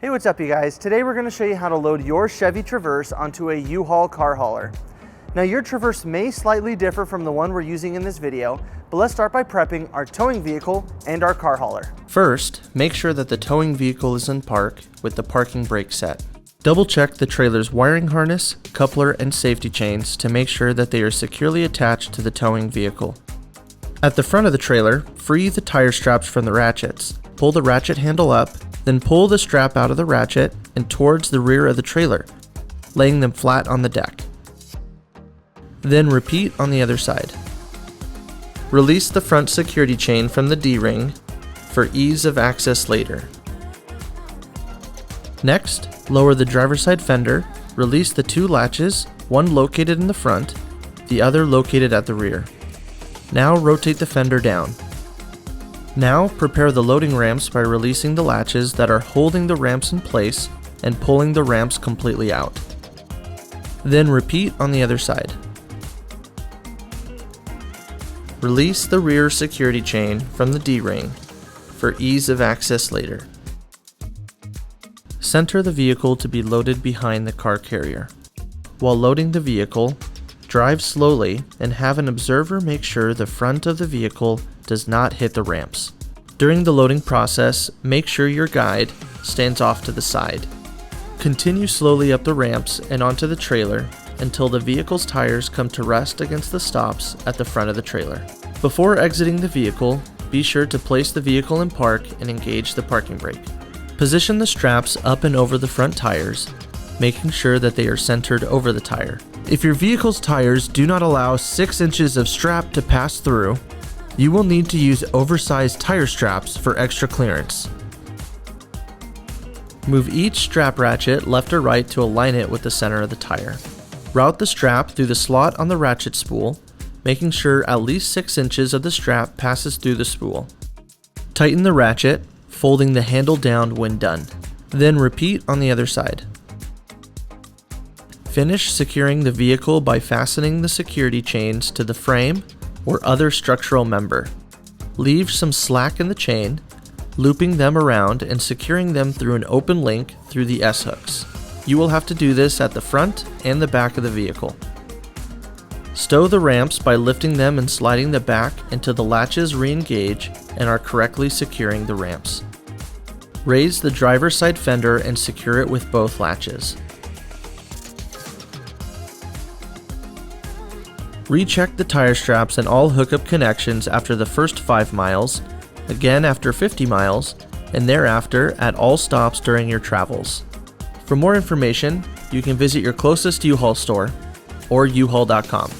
Hey, what's up you guys? Today we're going to show you how to load your Chevy Traverse onto a U-Haul car hauler. Now your Traverse may slightly differ from the one we're using in this video, but let's start by prepping our towing vehicle and our car hauler. First, make sure that the towing vehicle is in park with the parking brake set. Double check the trailer's wiring harness, coupler, and safety chains to make sure that they are securely attached to the towing vehicle. At the front of the trailer, free the tire straps from the ratchets. Pull the ratchet handle up, then pull the strap out of the ratchet and towards the rear of the trailer, laying them flat on the deck. Then repeat on the other side. Release the front security chain from the D-ring for ease of access later. Next, lower the driver's side fender, release the two latches, one located in the front, the other located at the rear. Now rotate the fender down. Now prepare the loading ramps by releasing the latches that are holding the ramps in place and pulling the ramps completely out. Then repeat on the other side. Release the rear security chain from the D-ring for ease of access later. Center the vehicle to be loaded behind the car carrier. While loading the vehicle, drive slowly and have an observer make sure the front of the vehicle does not hit the ramps. During the loading process, make sure your guide stands off to the side. Continue slowly up the ramps and onto the trailer until the vehicle's tires come to rest against the stops at the front of the trailer. Before exiting the vehicle, be sure to place the vehicle in park and engage the parking brake. Position the straps up and over the front tires, making sure that they are centered over the tire. If your vehicle's tires do not allow 6 inches of strap to pass through, you will need to use oversized tire straps for extra clearance. Move each strap ratchet left or right to align it with the center of the tire. Route the strap through the slot on the ratchet spool, making sure at least 6 inches of the strap passes through the spool. Tighten the ratchet, folding the handle down when done. Then repeat on the other side. Finish securing the vehicle by fastening the security chains to the frame or other structural member. Leave some slack in the chain, looping them around and securing them through an open link through the S-hooks. You will have to do this at the front and the back of the vehicle. Stow the ramps by lifting them and sliding the back until the latches re-engage and are correctly securing the ramps. Raise the driver's side fender and secure it with both latches. Recheck the tire straps and all hookup connections after the first 5 miles, again after 50 miles, and thereafter at all stops during your travels. For more information, you can visit your closest U-Haul store or uhaul.com.